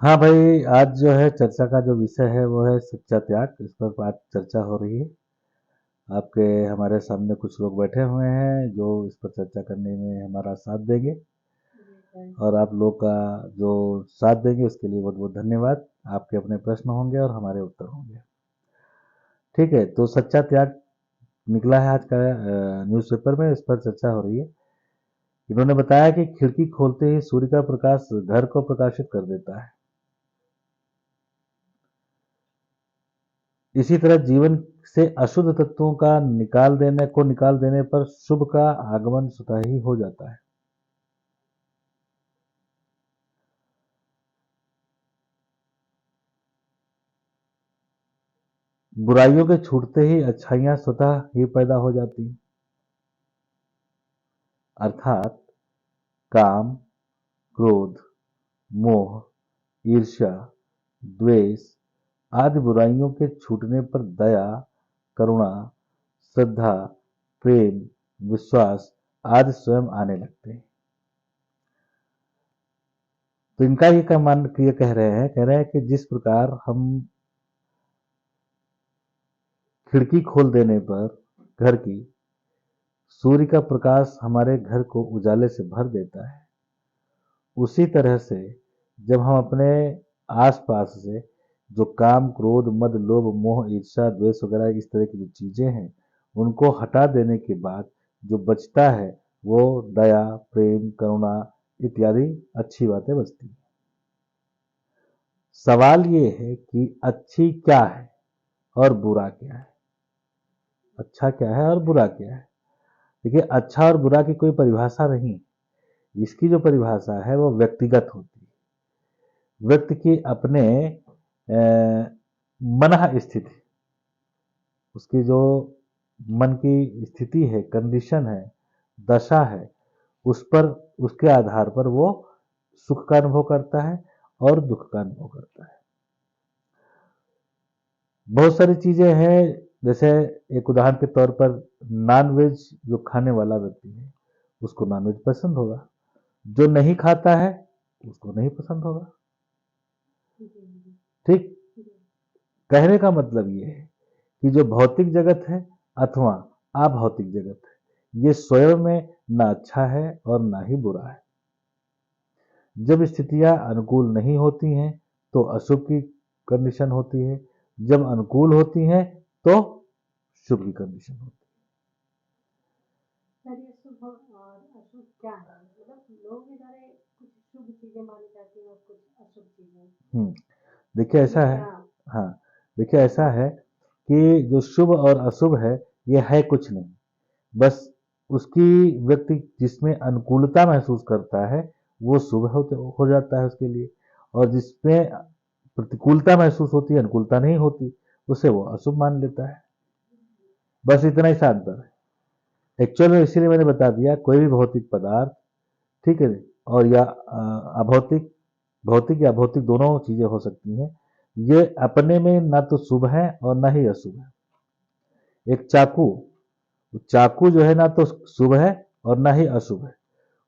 हाँ भाई, आज जो है चर्चा का जो विषय है वो है सच्चा त्याग। इस पर बात चर्चा हो रही है। आपके हमारे सामने कुछ लोग बैठे हुए हैं जो इस पर चर्चा करने में हमारा साथ देंगे, और आप लोग का जो साथ देंगे उसके लिए बहुत बहुत धन्यवाद। आपके अपने प्रश्न होंगे और हमारे उत्तर होंगे। ठीक है, तो सच्चा त्याग निकला है आज का न्यूज़पेपर में, इस पर चर्चा हो रही है। इन्होंने बताया कि खिड़की खोलते ही सूर्य का प्रकाश घर को प्रकाशित कर देता है। इसी तरह जीवन से अशुद्ध तत्वों का निकाल देने पर शुभ का आगमन स्वतः ही हो जाता है। बुराइयों के छूटते ही अच्छाइयां स्वतः ही पैदा हो जाती हैं। अर्थात काम, क्रोध, मोह, ईर्ष्या, द्वेष आदि बुराइयों के छूटने पर दया, करुणा, श्रद्धा, प्रेम, विश्वास आदि स्वयं आने लगते हैं। तो इनका ये कह रहे हैं कि जिस प्रकार हम खिड़की खोल देने पर घर की सूर्य का प्रकाश हमारे घर को उजाले से भर देता है, उसी तरह से जब हम अपने आसपास से जो काम, क्रोध, मद, लोभ, मोह, ईर्ष्या, द्वेष वगैरह इस तरह की जो चीजें हैं उनको हटा देने के बाद जो बचता है वो दया, प्रेम, करुणा इत्यादि अच्छी बातें बचती हैं। सवाल ये है कि अच्छी क्या है और बुरा क्या है। अच्छा क्या है और बुरा क्या है। देखिए, अच्छा और बुरा की कोई परिभाषा नहीं। इसकी जो परिभाषा है वो व्यक्तिगत होती है, व्यक्ति की अपने मनः स्थिति, उसकी जो मन की स्थिति है, कंडीशन है, दशा है, उस पर, उसके आधार पर वो सुख का अनुभव करता है और दुख का अनुभव करता है। बहुत सारी चीजें हैं, जैसे एक उदाहरण के तौर पर नॉनवेज जो खाने वाला व्यक्ति है उसको नॉनवेज पसंद होगा, जो नहीं खाता है उसको नहीं पसंद होगा। ठीक। कहने का मतलब ये है कि जो भौतिक जगत है अथवा अभौतिक जगत है, ये स्वयं में ना अच्छा है और ना ही बुरा है। जब स्थितियां अनुकूल नहीं होती हैं तो अशुभ की कंडीशन होती है, जब अनुकूल होती हैं तो शुभ की कंडीशन होती सर ये शुभ और अशुभ क्या है? मतलब लोग भी सारे कुछ शुभ चीजें मानी जाती हैं और कुछ अशुभ चीजें। है। देखिए तो ये ऐसा है। क्या? हाँ, देखिए ऐसा है कि जो शुभ और अशुभ है ये है कुछ नहीं, बस उसकी व्यक्ति जिसमें अनुकूलता महसूस करता है वो शुभ हो जाता है उसके लिए, और जिसमें प्रतिकूलता महसूस होती है, अनुकूलता नहीं होती, उसे वो अशुभ मान लेता है। बस इतना ही सा अंतर है एक्चुअल में। इसीलिए मैंने बता दिया, कोई भी भौतिक पदार्थ, ठीक है, और या अभौतिक, भौतिक या अभौतिक दोनों चीजें हो सकती हैं, ये अपने में ना तो शुभ है और ना ही अशुभ है। एक चाकू, चाकू जो है ना तो शुभ है और ना ही अशुभ है।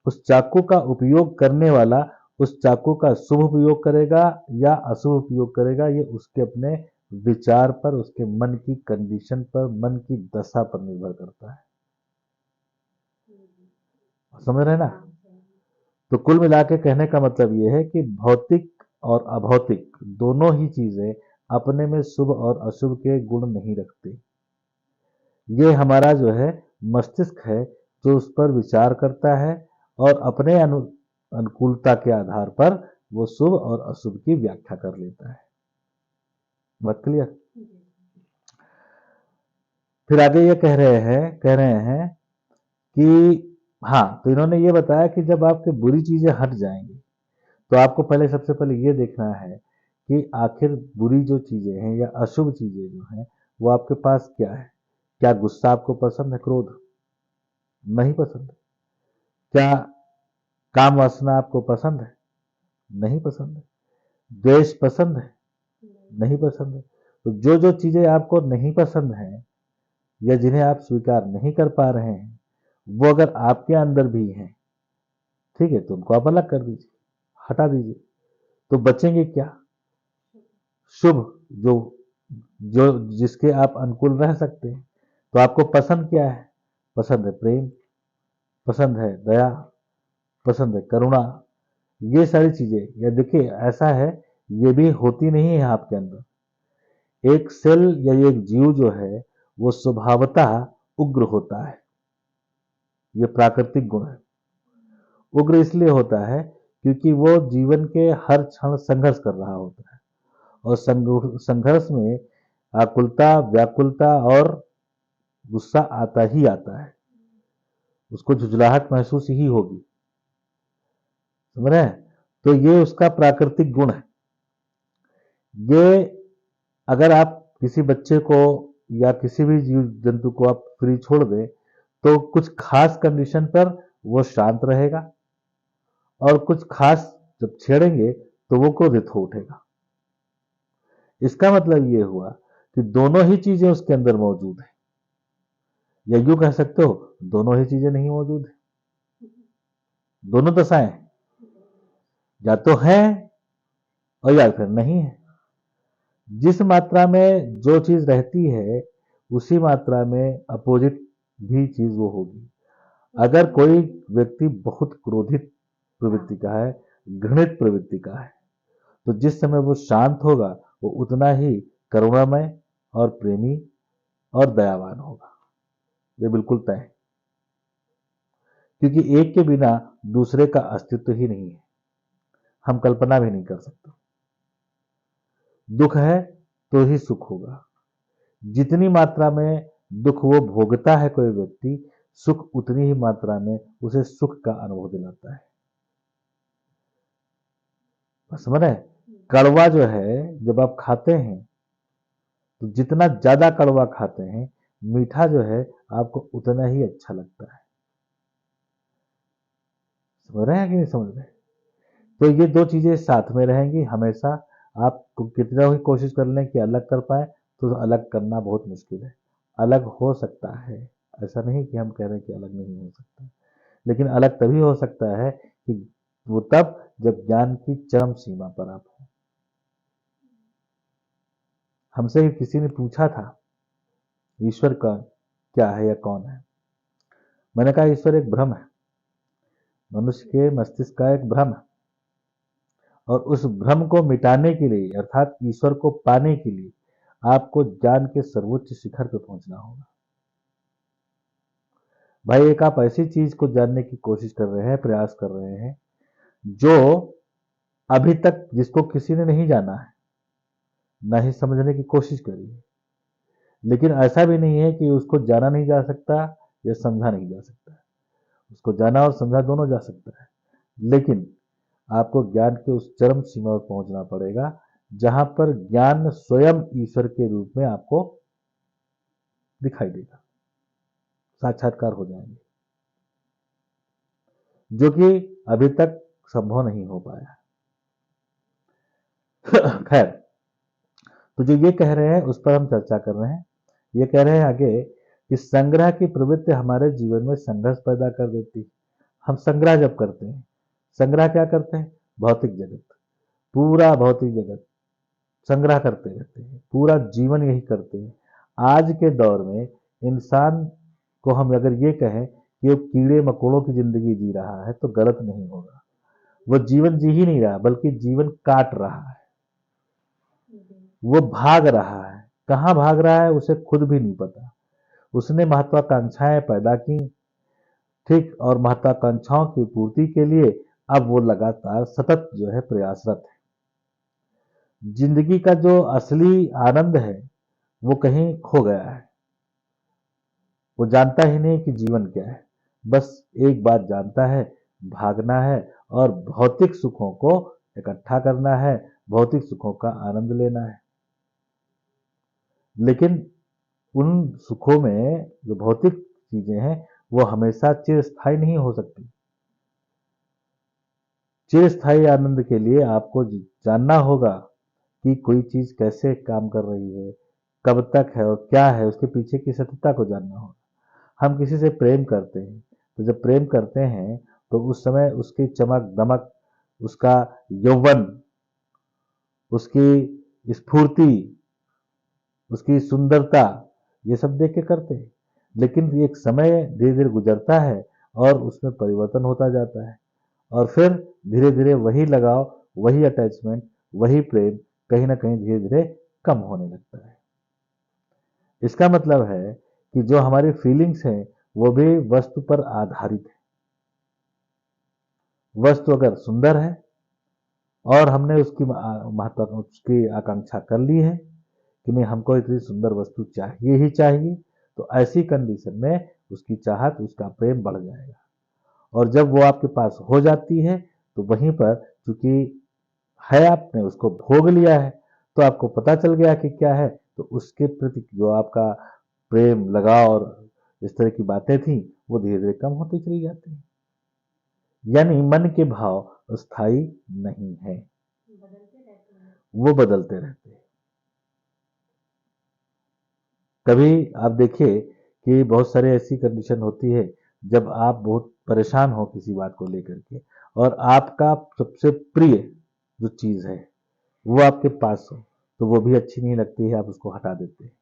उस चाकू का उपयोग करने वाला उस चाकू का शुभ उपयोग करेगा या अशुभ उपयोग करेगा, ये उसके अपने विचार पर, उसके मन की कंडीशन पर, मन की दशा पर निर्भर करता है। समझ रहे हैं ना। हाँ सर। तो कुल मिला के कहने का मतलब ये है कि भौतिक और अभौतिक दोनों ही चीजें अपने में शुभ और अशुभ के गुण नहीं रखती। ये हमारा जो है मस्तिष्क है जो उस पर विचार करता है और अपने अनुकूलता के आधार पर वो शुभ और अशुभ की व्याख्या कर लेता है। बात क्लियर। जी। फिर आगे ये कह रहे हैं कि हाँ, तो इन्होंने ये बताया कि जब आपकी बुरी चीजें हट जाएंगी तो आपको पहले, सबसे पहले ये देखना है कि आखिर बुरी जो चीजें हैं या अशुभ चीजें जो हैं वो आपके पास क्या है। क्या गुस्सा आपको पसंद है? क्रोध नहीं पसंद है। क्या काम वासना आपको पसंद है? नहीं पसंद है। द्वेष पसंद है? नहीं। नहीं पसंद है। तो जो जो चीजें आपको नहीं पसंद हैं या जिन्हें आप स्वीकार नहीं कर पा रहे हैं, वो अगर आपके अंदर भी हैं, ठीक है, तो उनको आप अलग कर दीजिए, हटा दीजिए। तो बचेंगे क्या? शुभ, जो जो जिसके आप अनुकूल रह सकते हैं। तो आपको पसंद क्या है? पसंद है प्रेम, पसंद है दया, पसंद है करुणा। ये सारी चीजें, या देखिए ऐसा है, ये भी होती नहीं है आपके अंदर। एक सेल या एक जीव जो है वो स्वभावतः उग्र होता है। ये प्राकृतिक गुण है। उग्र इसलिए होता है क्योंकि वो जीवन के हर क्षण संघर्ष कर रहा होता है, और संघर्ष में आकुलता, व्याकुलता और गुस्सा आता ही आता है। उसको झुंझलाहट महसूस ही होगी, समझ रहे हैं? तो ये उसका प्राकृतिक गुण है। ये अगर आप किसी बच्चे को या किसी भी जीव जंतु को आप फ्री छोड़ दें तो कुछ खास कंडीशन पर वो शांत रहेगा, और कुछ खास जब छेड़ेंगे तो वो क्रोधित हो उठेगा। इसका मतलब ये हुआ कि दोनों ही चीजें उसके अंदर मौजूद है, या यूं कह सकते हो दोनों ही चीजें नहीं मौजूद है। दोनों दशाएं या तो है और या फिर नहीं है। जिस मात्रा में जो चीज रहती है उसी मात्रा में अपोजिट भी चीज वो होगी। अगर कोई व्यक्ति बहुत क्रोधित प्रवृत्ति का है, घृणित प्रवृत्ति का है, तो जिस समय वो शांत होगा वो उतना ही करुणामय और प्रेमी और दयावान होगा। ये बिल्कुल तय है, क्योंकि एक के बिना दूसरे का अस्तित्व ही नहीं है। हम कल्पना भी नहीं कर सकते। दुख है तो ही सुख होगा। जितनी मात्रा में दुख वो भोगता है कोई व्यक्ति, सुख उतनी ही मात्रा में उसे सुख का अनुभव दिलाता है। समझ रहे? कड़वा जो है जब आप खाते हैं तो जितना ज्यादा कड़वा खाते हैं, मीठा जो है आपको उतना ही अच्छा लगता है। समझ रहे हैं कि नहीं समझ रहे? तो ये दो चीजें साथ में रहेंगी हमेशा। आप कितना भी कोशिश कर लें कि अलग कर पाए, तो अलग करना बहुत मुश्किल है। अलग हो सकता है, ऐसा नहीं कि हम कह रहे हैं कि अलग नहीं हो सकता, लेकिन अलग तभी हो सकता है कि वो तब जब ज्ञान की चरम सीमा पर आप हो। हमसे किसी ने पूछा था ईश्वर का क्या है या कौन है। मैंने कहा ईश्वर एक भ्रम है, मनुष्य के मस्तिष्क का एक भ्रम है, और उस भ्रम को मिटाने के लिए अर्थात ईश्वर को पाने के लिए आपको ज्ञान के सर्वोच्च शिखर पर पहुंचना होगा। भाई एक आप ऐसी चीज को जानने की कोशिश कर रहे हैं, प्रयास कर रहे हैं, जो अभी तक जिसको किसी ने नहीं जाना है, ना ही समझने की कोशिश करी है। लेकिन ऐसा भी नहीं है कि उसको जाना नहीं जा सकता या समझा नहीं जा सकता। उसको जाना और समझा दोनों जा सकता है, लेकिन आपको ज्ञान के उस चरम सीमा पर पहुंचना पड़ेगा जहां पर ज्ञान स्वयं ईश्वर के रूप में आपको दिखाई देगा, साक्षात्कार हो जाएंगे, जो कि अभी तक संभव नहीं हो पाया। खैर, तो जो ये कह रहे हैं उस पर हम चर्चा कर रहे हैं। ये कह रहे हैं आगे कि संग्रह की प्रवृत्ति हमारे जीवन में संघर्ष पैदा कर देती है। हम संग्रह जब करते हैं, संग्रह क्या करते हैं? भौतिक जगत, पूरा भौतिक जगत संग्रह करते रहते हैं, पूरा जीवन यही करते हैं। आज के दौर में इंसान को हम अगर ये कहें कि वो कीड़े मकोड़ों की जिंदगी जी रहा है तो गलत नहीं होगा। वो जीवन जी ही नहीं रहा, बल्कि जीवन काट रहा है। वो भाग रहा है। कहां भाग रहा है उसे खुद भी नहीं पता। उसने महत्वाकांक्षाएं पैदा की, ठीक, और महत्वाकांक्षाओं की पूर्ति के लिए अब वो लगातार सतत जो है प्रयासरत है। जिंदगी का जो असली आनंद है वो कहीं खो गया है। वो जानता ही नहीं कि जीवन क्या है। बस एक बात जानता है, भागना है और भौतिक सुखों को इकट्ठा करना है, भौतिक सुखों का आनंद लेना है। लेकिन उन सुखों में जो भौतिक चीजें हैं वो हमेशा चिरस्थायी नहीं हो सकती। चिरस्थायी आनंद के लिए आपको जानना होगा कि कोई चीज कैसे काम कर रही है, कब तक है और क्या है, उसके पीछे की सत्यता को जानना होगा। हम किसी से प्रेम करते हैं, तो जब प्रेम करते हैं तो उस समय उसकी चमक दमक, उसका यौवन उसकी स्फूर्ति, उसकी सुंदरता, ये सब देख के करते हैं। लेकिन एक समय धीरे धीरे गुजरता है और उसमें परिवर्तन होता जाता है, और फिर धीरे धीरे वही लगाव, वही अटैचमेंट, वही प्रेम कहीं ना कहीं धीरे धीरे कम होने लगता है। इसका मतलब है कि जो हमारी फीलिंग्स हैं वो भी वस्तु पर आधारित है। वस्तु अगर सुंदर है और हमने उसकी महत्व उसकी आकांक्षा कर ली है कि नहीं, हमको इतनी सुंदर वस्तु चाहिए ही चाहिए, तो ऐसी कंडीशन में उसकी चाहत, उसका प्रेम बढ़ जाएगा। और जब वो आपके पास हो जाती है तो वहीं पर, चूंकि है आपने उसको भोग लिया है, तो आपको पता चल गया कि क्या है, तो उसके प्रति जो आपका प्रेम, लगाव और इस तरह की बातें थी वो धीरे धीरे कम होती चली जाती है। यानी मन के भाव स्थायी नहीं है, बदलते रहते हैं। वो बदलते रहते हैं। कभी आप देखिए कि बहुत सारे ऐसी कंडीशन होती है जब आप बहुत परेशान हो किसी बात को लेकर के, और आपका सबसे प्रिय जो चीज है वो आपके पास हो, तो वो भी अच्छी नहीं लगती है, आप उसको हटा देते हैं।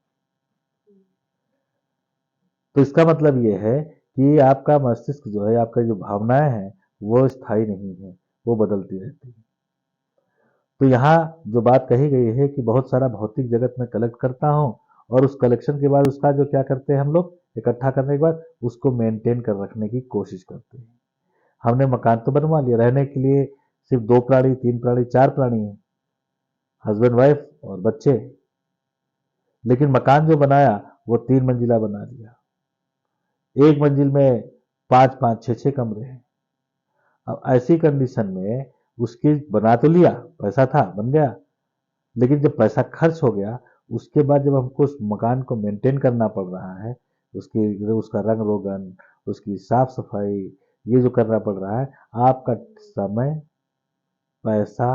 तो इसका मतलब ये है कि आपका मस्तिष्क जो है, आपका जो भावनाएं हैं वो स्थायी नहीं है, वो बदलती रहती है। तो यहाँ जो बात कही गई है कि बहुत सारा भौतिक जगत में कलेक्ट करता हूँ, और उस कलेक्शन के बाद उसका जो क्या करते हैं हम लोग, इकट्ठा करने के बाद उसको मेंटेन कर रखने की कोशिश करते हैं। हमने मकान तो बनवा लिया, रहने के लिए सिर्फ 2 प्राणी, 3 प्राणी, 4 प्राणी हैं, हस्बैंड वाइफ और बच्चे। लेकिन मकान जो बनाया वो 3 मंजिला बना लिया, एक मंजिल में 5 5 6 6 कमरे हैं। अब ऐसी कंडीशन में उसकी बना तो लिया, पैसा था, बन गया, लेकिन जब पैसा खर्च हो गया, उसके बाद जब हमको उस मकान को मेंटेन करना पड़ रहा है, उसका रंग रोगन, उसकी साफ सफाई, ये जो करना पड़ रहा है, आपका समय, पैसा,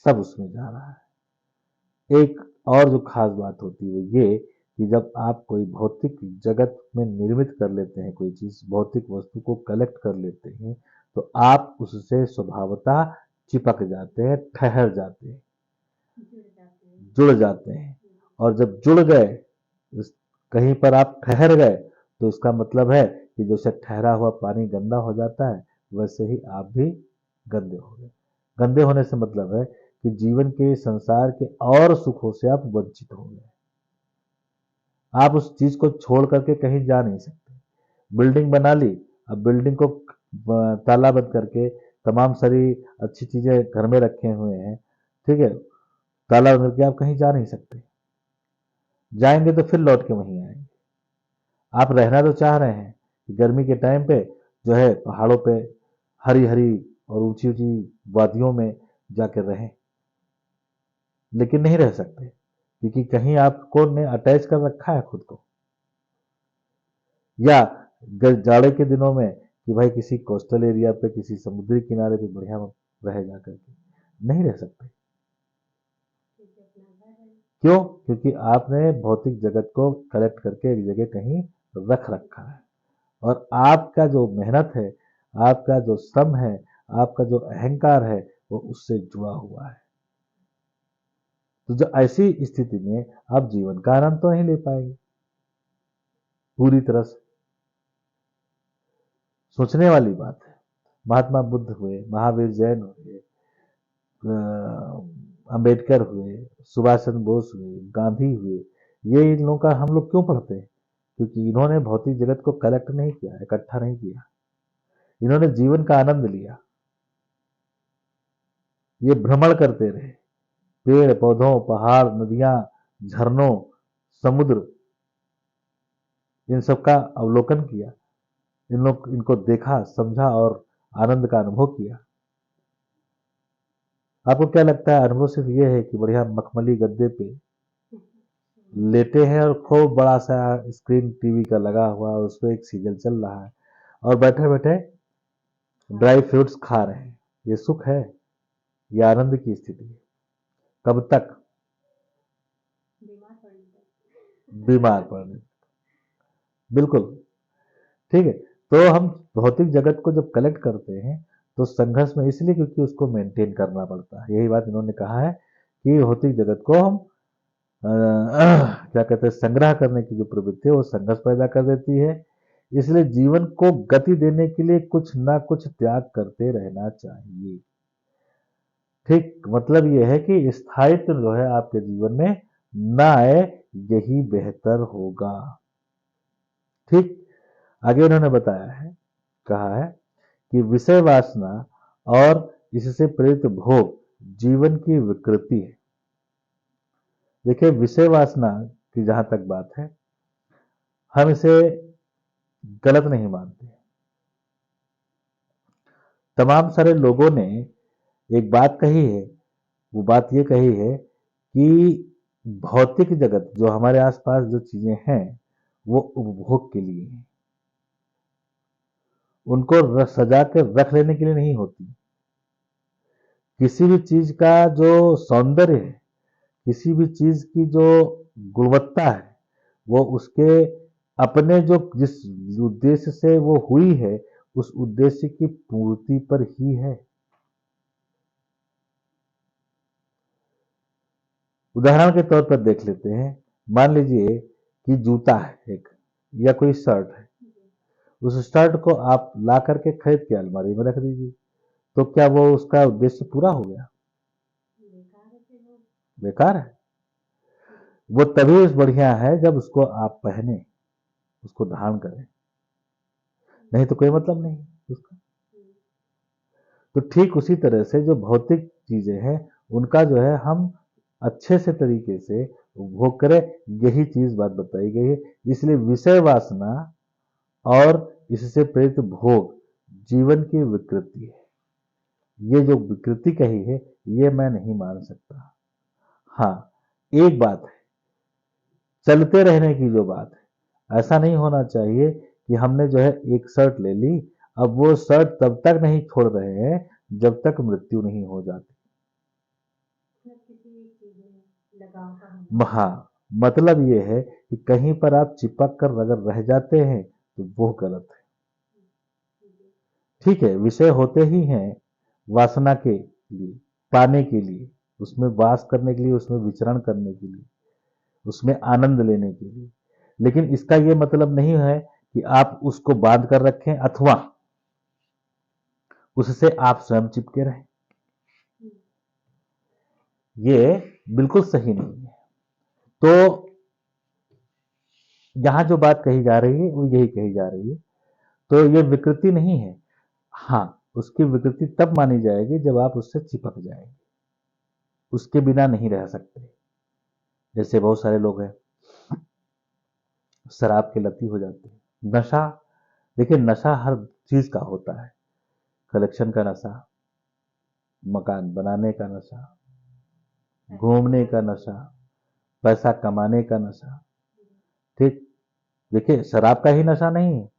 सब उसमें जा रहा है। एक और जो खास बात होती है वो ये कि जब आप कोई भौतिक जगत में निर्मित कर लेते हैं, कोई चीज, भौतिक वस्तु को कलेक्ट कर लेते हैं, तो आप उससे स्वभावतः चिपक जाते हैं, ठहर जाते हैं, जुड़ जाते हैं। और जब जुड़ गए, कहीं पर आप ठहर गए, तो इसका मतलब है कि जैसे ठहरा हुआ पानी गंदा हो जाता है, वैसे ही आप भी गंदे हो गए। गंदे होने से मतलब है कि जीवन के, संसार के और सुखों से आप वंचित हो गए। आप उस चीज को छोड़ करके कहीं जा नहीं सकते। बिल्डिंग बना ली, अब बिल्डिंग को ताला बंद करके तमाम सारी अच्छी चीजें घर में रखे हुए हैं, ठीक है, ताला बंद करके आप कहीं जा नहीं सकते। जाएंगे तो फिर लौट के वहीं आएंगे। आप रहना तो चाह रहे हैं कि गर्मी के टाइम पे जो है पहाड़ों पे हरी हरी और ऊंची ऊंची वादियों में जाकर रहें, लेकिन नहीं रह सकते, क्योंकि कहीं आपको ने अटैच कर रखा है खुद को। या जाड़े के दिनों में कि भाई किसी कोस्टल एरिया पे, किसी समुद्री किनारे पे बढ़िया रहे जाकर के, नहीं रह सकते। क्यों? क्योंकि आपने भौतिक जगत को कलेक्ट करके एक जगह कहीं रख रखा है, और आपका जो मेहनत है, आपका जो श्रम है, आपका जो अहंकार है, वो उससे जुड़ा हुआ है। तो जो ऐसी स्थिति में आप जीवन का आनंद तो नहीं ले पाएंगे पूरी तरह से। सोचने वाली बात है। महात्मा बुद्ध हुए, महावीर जैन हुए, अंबेडकर हुए, सुभाष चंद्र बोस हुए, गांधी हुए, ये इन लोगों का हम लोग क्यों पढ़ते हैं? क्योंकि इन्होंने भौतिक जगत को कलेक्ट नहीं किया, इकट्ठा नहीं किया, इन्होंने जीवन का आनंद लिया। ये भ्रमण करते रहे, पेड़ पौधों, पहाड़, नदियां, झरनों, समुद्र, इन सब का अवलोकन किया, इनको देखा, समझा और आनंद का अनुभव किया। आपको क्या लगता है? अनुभव सिर्फ ये है कि बढ़िया मखमली गद्दे पे लेटे हैं और खूब बड़ा सा स्क्रीन टीवी का लगा हुआ, उस पर एक सीरियल चल रहा है, और बैठे बैठे ड्राई फ्रूट्स खा रहे हैं। ये सुख है? ये आनंद की स्थिति है। कब तक? बीमार पड़ने। बिल्कुल ठीक है। तो हम भौतिक जगत को जब कलेक्ट करते हैं तो संघर्ष में, इसलिए क्योंकि उसको मेंटेन करना पड़ता है। यही बात इन्होंने कहा है कि भौतिक जगत को हम क्या कहते हैं, संग्रह करने की जो प्रवृत्ति है वो संघर्ष पैदा कर देती है। इसलिए जीवन को गति देने के लिए कुछ ना कुछ त्याग करते रहना चाहिए। ठीक, मतलब यह है कि स्थायित्व जो है आपके जीवन में ना आए, यही बेहतर होगा। ठीक, आगे उन्होंने बताया है, कहा है कि विषय वासना और इससे प्रेरित भोग जीवन की विकृति है। देखिए, विषय वासना की जहां तक बात है, हम इसे गलत नहीं मानते। तमाम सारे लोगों ने एक बात कही है, वो बात ये कही है कि भौतिक जगत जो हमारे आसपास जो चीजें हैं वो उपभोग के लिए हैं, उनको सजा कर रख लेने के लिए नहीं होती। किसी भी चीज का जो सौंदर्य है, किसी भी चीज की जो गुणवत्ता है, वो उसके अपने जो जिस उद्देश्य से वो हुई है उस उद्देश्य की पूर्ति पर ही है। उदाहरण के तौर पर देख लेते हैं, मान लीजिए कि जूता है एक, या कोई शर्ट है। उस शर्ट को आप ला करके खरीद के अलमारी में रख दीजिए, तो क्या वो उसका उद्देश्य पूरा हो गया? बेकार है। वो तभी बढ़िया है जब उसको आप पहने, उसको धारण करें, नहीं तो कोई मतलब नहीं उसका। तो ठीक उसी तरह से जो भौतिक चीजें हैं उनका जो है हम अच्छे से तरीके से उपभोग करें, यही चीज बात बताई गई है। इसलिए विषय वासना और इससे प्रेरित भोग जीवन की विकृति है। ये जो विकृति कही है ये मैं नहीं मान सकता। हाँ, एक बात है, चलते रहने की जो बात है, ऐसा नहीं होना चाहिए कि हमने जो है एक शर्ट ले ली, अब वो शर्ट तब तक नहीं छोड़ रहे हैं जब तक मृत्यु नहीं हो जाती। हाँ, मतलब ये है कि कहीं पर आप चिपक कर अगर रह जाते हैं तो वो गलत है। ठीक है, विषय होते ही हैं वासना के लिए, पाने के लिए, उसमें वास करने के लिए, उसमें विचरण करने के लिए, उसमें आनंद लेने के लिए। लेकिन इसका यह मतलब नहीं है कि आप उसको बांध कर रखें अथवा उससे आप स्वयं चिपके रहें। ये बिल्कुल सही नहीं है। तो यहां जो बात कही जा रही है वो यही कही जा रही है। तो ये विकृति नहीं है। हाँ, उसकी विकृति तब मानी जाएगी जब आप उससे चिपक जाएंगे, उसके बिना नहीं रह सकते। जैसे बहुत सारे लोग हैं शराब के लती हो जाते हैं। नशा, देखिए नशा हर चीज का होता है। कलेक्शन का नशा, मकान बनाने का नशा, घूमने का नशा, पैसा कमाने का नशा। ठीक, देखिए शराब का ही नशा नहीं है,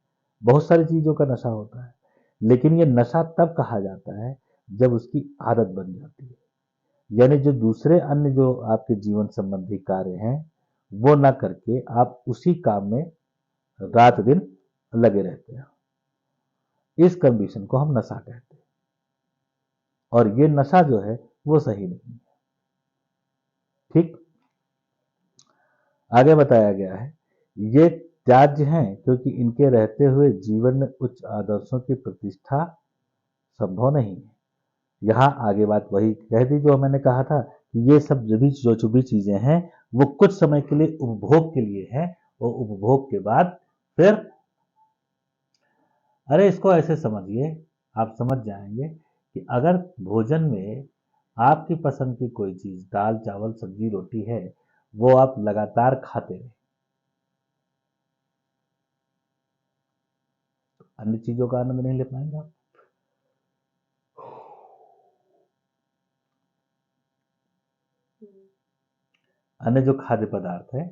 बहुत सारी चीजों का नशा होता है। लेकिन ये नशा तब कहा जाता है जब उसकी आदत बन जाती है, यानी जो दूसरे अन्य जो आपके जीवन संबंधी कार्य हैं वो ना करके आप उसी काम में रात दिन लगे रहते हैं। इस कंडीशन को हम नशा कहते हैं, और ये नशा जो है वो सही नहीं है। ठीक, आगे बताया गया है ये त्याज्य हैं क्योंकि इनके रहते हुए जीवन में उच्च आदर्शों की प्रतिष्ठा संभव नहीं है। यहाँ आगे बात वही कह दी जो मैंने कहा था कि ये सब जो भी चीजें हैं वो कुछ समय के लिए उपभोग के लिए है, और उपभोग के बाद फिर, अरे इसको ऐसे समझिए, आप समझ जाएंगे कि अगर भोजन में आपकी पसंद की कोई चीज, दाल चावल सब्जी रोटी है, वो आप लगातार खाते रहे, तो अन्य चीजों का आनंद नहीं ले पाएंगे आप। अन्य जो खाद्य पदार्थ है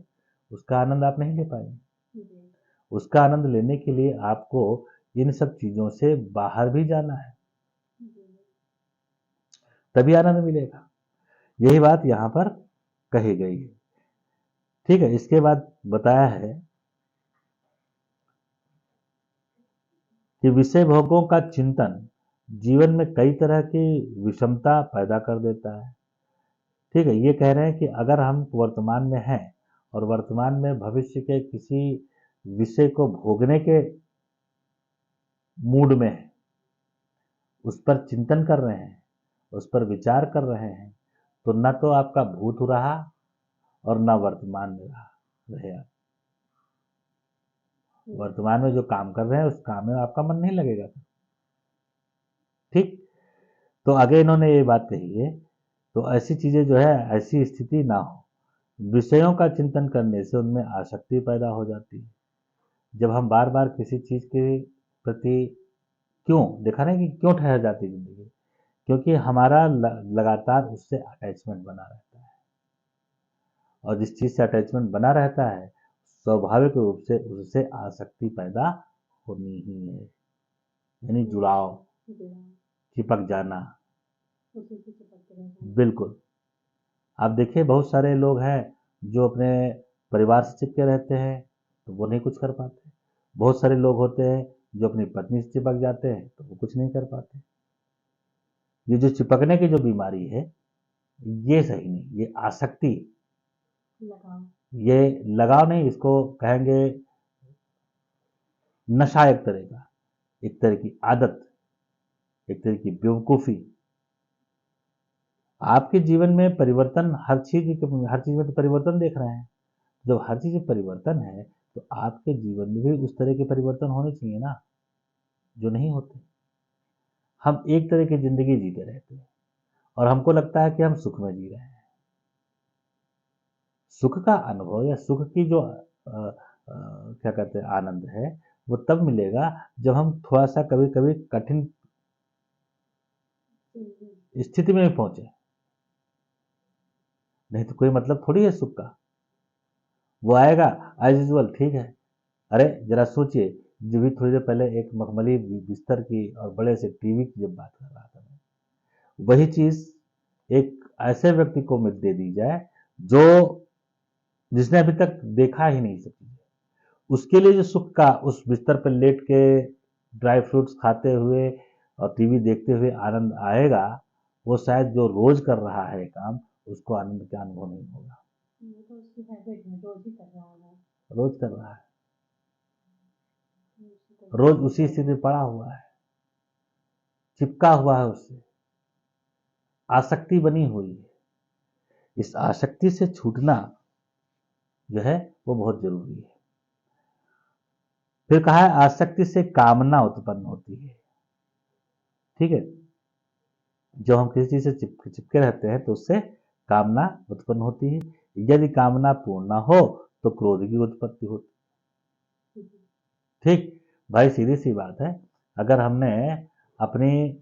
उसका आनंद आप नहीं ले पाएंगे। उसका आनंद लेने के लिए आपको इन सब चीजों से बाहर भी जाना है, तभी आनंद मिलेगा। यही बात यहां पर कही गई है। ठीक है, इसके बाद बताया है कि विषय भोगों का चिंतन जीवन में कई तरह की विषमता पैदा कर देता है। ठीक है, ये कह रहे हैं कि अगर हम वर्तमान में हैं और वर्तमान में भविष्य के किसी विषय को भोगने के मूड में हैं, उस पर चिंतन कर रहे हैं, उस पर विचार कर रहे हैं, तो न तो आपका भूत रहा और न वर्तमान में रहे आप। वर्तमान में जो काम कर रहे हैं उस काम में आपका मन नहीं लगेगा। ठीक, तो आगे इन्होंने ये बात कही है, तो ऐसी चीजें जो है, ऐसी स्थिति ना हो। विषयों का चिंतन करने से उनमें आसक्ति पैदा हो जाती है। जब हम बार बार किसी चीज के प्रति, क्यों देखा नहीं कि क्यों ठहर जाती जिंदगी, क्योंकि हमारा लगातार उससे अटैचमेंट बना रहता है, और जिस चीज से अटैचमेंट बना रहता है स्वाभाविक रूप से उससे आसक्ति पैदा होनी ही है, यानी जुड़ाव, चिपक जाना। बिल्कुल, आप देखिए बहुत सारे लोग हैं जो अपने परिवार से चिपके रहते हैं तो वो नहीं कुछ कर पाते। बहुत सारे लोग होते हैं जो अपनी पत्नी से चिपक जाते हैं तो वो कुछ नहीं कर पाते। ये जो चिपकने की जो बीमारी है ये सही नहीं, ये आसक्ति, ये लगाव नहीं, इसको कहेंगे नशा, एक तरह का, एक तरह की आदत, एक तरह की बेवकूफी। आपके जीवन में परिवर्तन, हर चीज में तो परिवर्तन देख रहे हैं। जब हर चीज में परिवर्तन है तो आपके जीवन में भी उस तरह के परिवर्तन होने चाहिए ना, जो नहीं होते। हम एक तरह की जिंदगी जीते रहते हैं और हमको लगता है कि हम सुख में जी रहे हैं। सुख का अनुभव या सुख की जो क्या कहते हैं आनंद है, वो तब मिलेगा जब हम थोड़ा सा कभी कभी कठिन स्थिति में भी पहुंचे। नहीं तो कोई मतलब थोड़ी है सुख का, वो आएगा एज यूजल, ठीक है। अरे जरा सोचिए, जब भी थोड़ी देर पहले एक मखमली बिस्तर की और बड़े से टीवी की जब बात कर रहा था मैं, वही चीज एक ऐसे व्यक्ति को दे दी जाए जो जिसने अभी तक देखा ही नहीं सकी, उसके लिए जो सुख का उस बिस्तर पर लेट के ड्राई फ्रूट्स खाते हुए और टीवी देखते हुए आनंद आएगा, वो शायद जो रोज कर रहा है काम उसको आनंद का अनुभव नहीं होगा। तो उसकी हैबिट है, रोज ही कर रहा है, रोज कर रहा है, रोज उसी स्थिति में पड़ा हुआ है, चिपका हुआ है, उससे आसक्ति बनी हुई है। इस आसक्ति से छूटना जो है वो बहुत जरूरी है। फिर कहा है आसक्ति से कामना उत्पन्न होती है। ठीक है, जो हम किसी चीज से चिपके रहते हैं तो उससे कामना उत्पन्न होती है। यदि कामना पूर्ण ना हो तो क्रोध की उत्पत्ति होती है। ठीक भाई, सीधी सी बात है, अगर हमने अपनी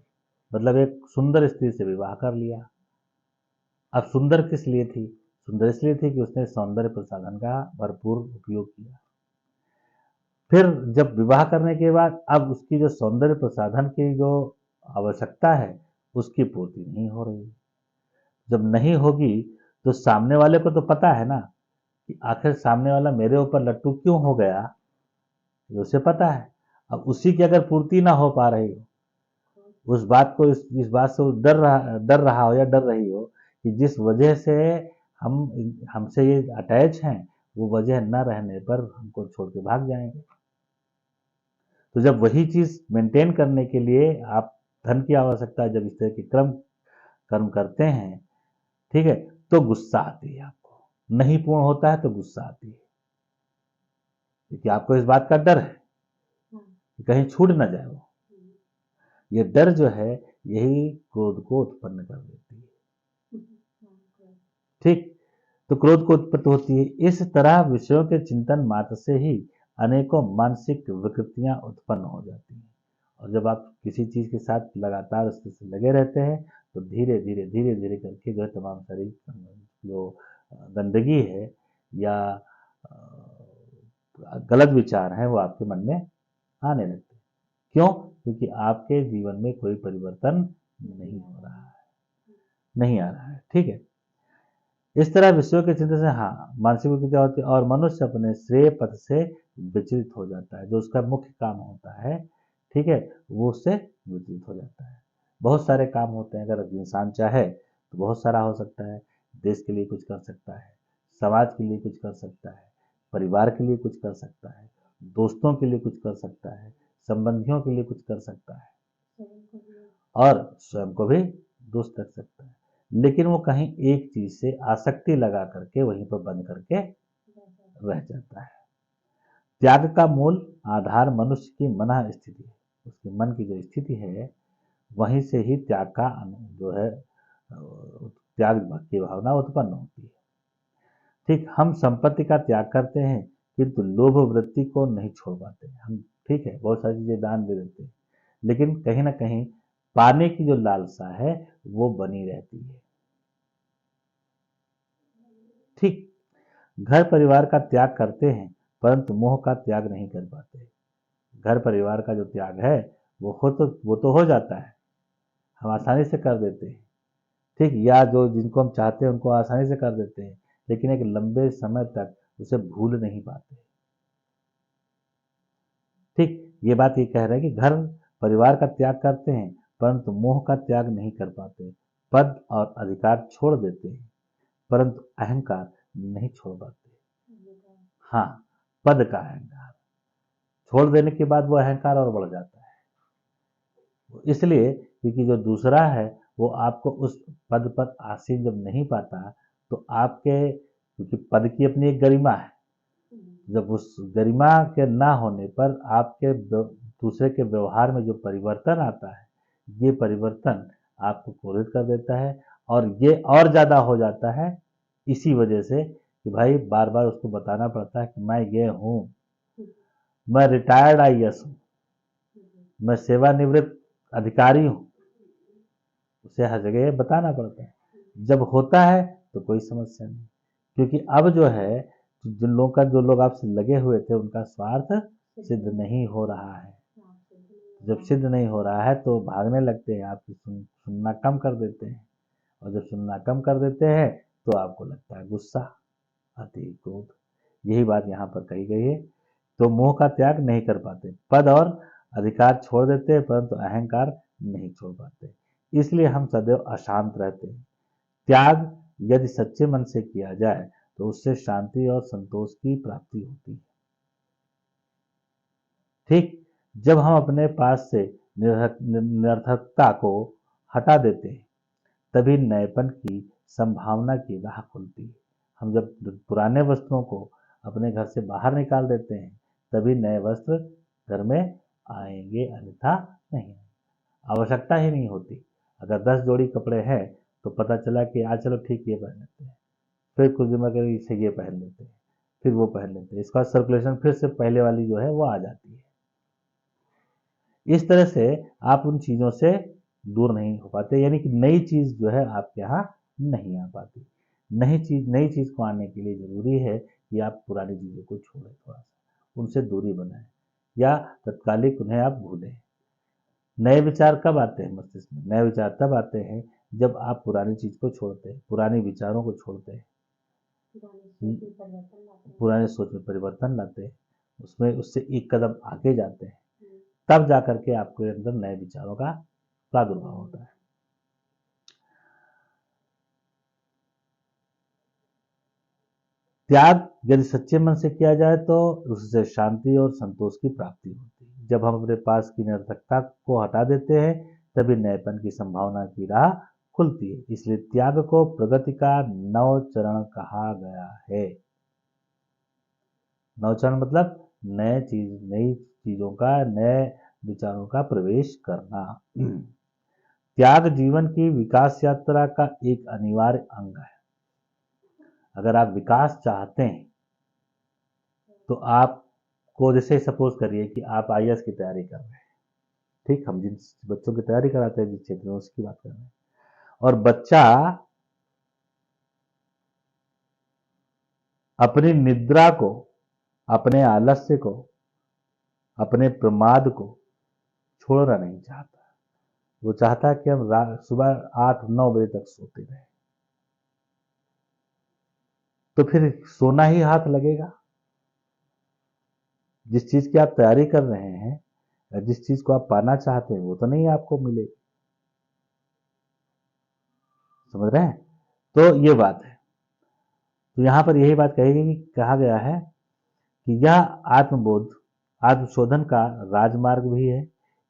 मतलब एक सुंदर स्त्री से विवाह कर लिया, अब सुंदर किस लिए थी? सुंदर इसलिए थी कि उसने सौंदर्य प्रसाधन का भरपूर उपयोग किया। फिर जब विवाह करने के बाद अब उसकी जो सौंदर्य प्रसाधन की जो आवश्यकता है उसकी पूर्ति नहीं हो रही। जब नहीं होगी तो सामने वाले को तो पता है ना कि आखिर सामने वाला मेरे ऊपर लट्टू क्यों हो गया, ये उसे पता है। अब उसी की अगर पूर्ति ना हो पा रही हो, उस बात को इस बात से डर रहा हो या डर रही हो कि जिस वजह से हम हमसे ये अटैच हैं, वो वजह न रहने पर हमको छोड़ के भाग जाएंगे। तो जब वही चीज मेंटेन करने के लिए आप धन की आवश्यकता है, जब इस तरह के कर्म करते हैं, ठीक है, तो गुस्सा आती है आपको, नहीं पूर्ण होता है तो गुस्सा आती है, क्योंकि आपको इस बात का डर है कि कहीं छूट ना जाए वो। ये डर जो है यही क्रोध को उत्पन्न कर देती है। ठीक, तो क्रोध को उत्पत्ति होती है। इस तरह विषयों के चिंतन मात्र से ही अनेकों मानसिक विकृतियां उत्पन्न हो जाती हैं, और जब आप किसी चीज के साथ लगातार उससे लगे रहते हैं तो धीरे धीरे धीरे धीरे करके जो तमाम सारी जो गंदगी है या गलत विचार हैं वो आपके मन में आने लगते हैं। क्यों? क्योंकि आपके जीवन में कोई परिवर्तन नहीं हो रहा है, नहीं आ रहा है। ठीक है, इस तरह विषयों के चिंतन से मानसिक विकृतियां होती है और मनुष्य अपने श्रेय पथ से विचलित हो जाता है। जो उसका मुख्य काम होता है, ठीक है, वो उससे विचलित हो जाता है। बहुत सारे काम होते हैं, अगर इंसान चाहे तो बहुत सारा हो सकता है। देश के लिए कुछ कर सकता है, समाज के लिए कुछ कर सकता है, परिवार के लिए कुछ कर सकता है, दोस्तों के लिए कुछ कर सकता है, संबंधियों के लिए कुछ कर सकता है, और स्वयं को भी दुरुस्त रख सकता है। लेकिन वो कहीं एक चीज से आसक्ति लगा करके वहीं पर बंद करके रह जाता है। त्याग का मूल आधार मनुष्य की मन स्थिति है, उसके मन की जो स्थिति है वहीं से ही त्याग का जो है त्याग की भावना उत्पन्न होती है। ठीक, हम संपत्ति का त्याग करते हैं किंतु लोभ वृत्ति को नहीं छोड़ पाते हम। ठीक है, बहुत सारी चीजें दान दे देते हैं, लेकिन कहीं ना कहीं पाने की जो लालसा है वो बनी रहती है। ठीक, घर परिवार का त्याग करते हैं परंतु मोह का त्याग नहीं कर पाते। घर परिवार का जो त्याग है वो तो हो जाता है, हम आसानी से कर देते हैं। ठीक, या जो जिनको हम चाहते हैं उनको आसानी से कर देते हैं, लेकिन एक लंबे समय तक उसे भूल नहीं पाते। ठीक, ये बात ये कह रहे हैं कि घर परिवार का त्याग करते हैं परंतु मोह का त्याग नहीं कर पाते। पद और अधिकार छोड़ देते हैं परंतु अहंकार नहीं छोड़ पाते। हाँ, पद का अहंकार छोड़ देने के बाद वो अहंकार और बढ़ जाता है। इसलिए क्योंकि जो दूसरा है वो आपको उस पद पर आसीन जब नहीं पाता तो आपके, क्योंकि पद की अपनी एक गरिमा है, जब उस गरिमा के ना होने पर आपके दूसरे के व्यवहार में जो परिवर्तन आता है, ये परिवर्तन आपको क्रोधित कर देता है, और ये और ज़्यादा हो जाता है इसी वजह से कि भाई बार बार उसको बताना पड़ता है कि मैं ये हूँ, मैं रिटायर्ड IAS हूँ, मैं सेवानिवृत्त अधिकारी हूँ, उसे हर जगह बताना पड़ता है। जब होता है तो कोई समस्या नहीं, क्योंकि अब जो है जो लोग आपसे लगे हुए थे उनका स्वार्थ सिद्ध नहीं हो रहा है। जब सिद्ध नहीं हो रहा है तो भागने लगते हैं, आपकी सुनना कम कर देते हैं, और जब सुनना कम कर देते हैं तो आपको लगता है गुस्सा, अति क्रोध। यही बात यहाँ पर कही गई है। तो मोह का त्याग नहीं कर पाते, पद और अधिकार छोड़ देते हैं परंतु अहंकार नहीं छोड़ पाते, इसलिए हम सदैव अशांत रहते हैं। त्याग यदि सच्चे मन से किया जाए तो उससे शांति और संतोष की प्राप्ति होती है। ठीक, जब हम अपने पास से निरर्थकता को हटा देते हैं तभी नएपन की संभावना की राह खुलती है। हम जब पुराने वस्त्रों को अपने घर से बाहर निकाल देते हैं तभी नए वस्त्र घर में आएंगे, अन्यथा नहीं। आवश्यकता ही नहीं होती। अगर 10 जोड़ी कपड़े हैं तो पता चला कि आज चलो ठीक ये पहन लेते हैं, फिर कुछ दिन में इसे ये पहन लेते हैं, फिर वो पहन लेते हैं, इसका बाद सर्कुलेशन फिर से पहले वाली जो है वो आ जाती है। इस तरह से आप उन चीज़ों से दूर नहीं हो पाते, यानी कि नई चीज़ जो है आपके यहाँ नहीं आ पाती। नई चीज़ को आने के लिए ज़रूरी है कि आप पुरानी चीज़ों को छोड़ें, थोड़ा सा उनसे दूरी बनाएं, या तत्कालिक उन्हें आप भूलें। नए विचार कब आते हैं मस्तिष्क में? नए विचार तब आते हैं जब आप पुरानी चीज़ को छोड़ते हैं, पुराने विचारों को छोड़ते हैं, पुराने सोच में परिवर्तन लाते हैं, उसमें उससे एक कदम आगे जाते हैं, तब जाकर के आपके अंदर नए विचारों का प्रादुर्भाव होता है। त्याग यदि सच्चे मन से किया जाए तो उससे शांति और संतोष की प्राप्ति होती है। जब हम अपने पास की निरर्थकता को हटा देते हैं तभी नएपन की संभावना की राह खुलती है। इसलिए त्याग को प्रगति का नव चरण कहा गया है। नव चरण मतलब नई चीजों का, नए विचारों का प्रवेश करना। त्याग जीवन की विकास यात्रा का एक अनिवार्य अंग है। अगर आप विकास चाहते हैं तो आपको, जैसे सपोज करिए कि आप IAS की तैयारी कर रहे हैं, ठीक, हम जिन बच्चों की तैयारी कराते हैं जिस क्षेत्र में, उसकी बात कर रहे हैं, और बच्चा अपनी निद्रा को, अपने आलस्य को, अपने प्रमाद को छोड़ना नहीं चाहता। वो चाहता है कि हम सुबह 8-9 बजे तक सोते रहें, तो फिर सोना ही हाथ लगेगा। जिस चीज की आप तैयारी कर रहे हैं, जिस चीज को आप पाना चाहते हैं, वो तो नहीं आपको मिलेगी। समझ रहे हैं? तो ये बात है। तो यहाँ पर यही बात कही गई, कहा गया है कि यह आत्मबोध आत्मशोधन का राजमार्ग भी है।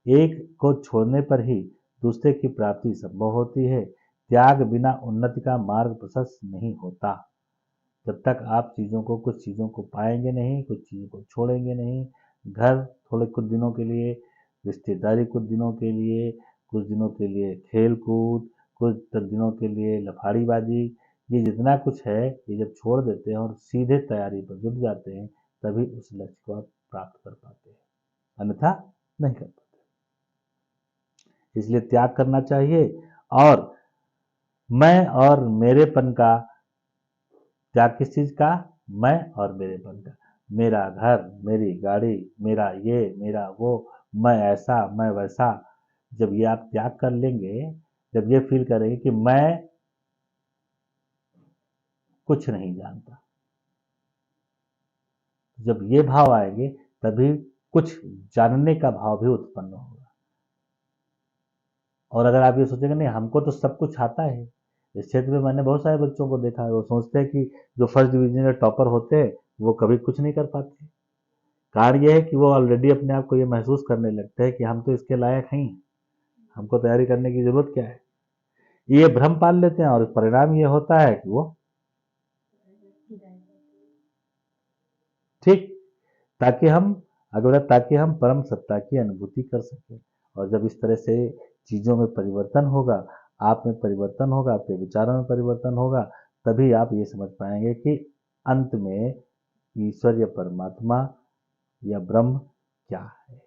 एक को छोड़ने पर ही दूसरे की प्राप्ति संभव होती है। त्याग बिना उन्नति का मार्ग प्रशस्त नहीं होता। जब तक आप कुछ चीज़ों को पाएंगे नहीं, कुछ चीज़ों को छोड़ेंगे नहीं, घर थोड़े कुछ दिनों के लिए, रिश्तेदारी कुछ दिनों के लिए, कुछ दिनों के लिए खेल कूद, कुछ दिनों के लिए लफाड़ीबाजी, ये जितना कुछ है ये जब छोड़ देते हैं और सीधे तैयारी पर जुट जाते हैं, तभी उस लक्ष्य को आप प्राप्त कर पाते हैं, अन्यथा नहीं कर पाते। इसलिए त्याग करना चाहिए और मैं और मेरेपन का त्याग। किस चीज का? मैं और मेरेपन का। मेरा घर, मेरी गाड़ी, मेरा ये, मेरा वो, मैं ऐसा, मैं वैसा। जब ये आप त्याग कर लेंगे, जब ये फील करेंगे कि मैं कुछ नहीं जानता, जब ये भाव आएंगे तभी कुछ जानने का भाव भी उत्पन्न होगा। और अगर आप ये सोचेंगे नहीं हमको तो सब कुछ आता है, इस क्षेत्र में मैंने बहुत सारे बच्चों को देखा है, वो सोचते हैं कि जो फर्स्ट डिवीजन के टॉपर होते हैं वो कभी कुछ नहीं कर पाते। कारण ये है कि वो ऑलरेडी अपने आप को ये महसूस करने लगते हैं कि हम तो इसके लायक हैं, हमको तैयारी करने की जरूरत क्या है। ये भ्रम पाल लेते हैं और परिणाम ये होता है कि वो ठीक, ताकि हम परम सत्ता की अनुभूति कर सकें। और जब इस तरह से चीज़ों में परिवर्तन होगा, आप में परिवर्तन होगा, आपके विचारों में परिवर्तन होगा, तभी आप ये समझ पाएंगे कि अंत में ईश्वर या परमात्मा या ब्रह्म क्या है।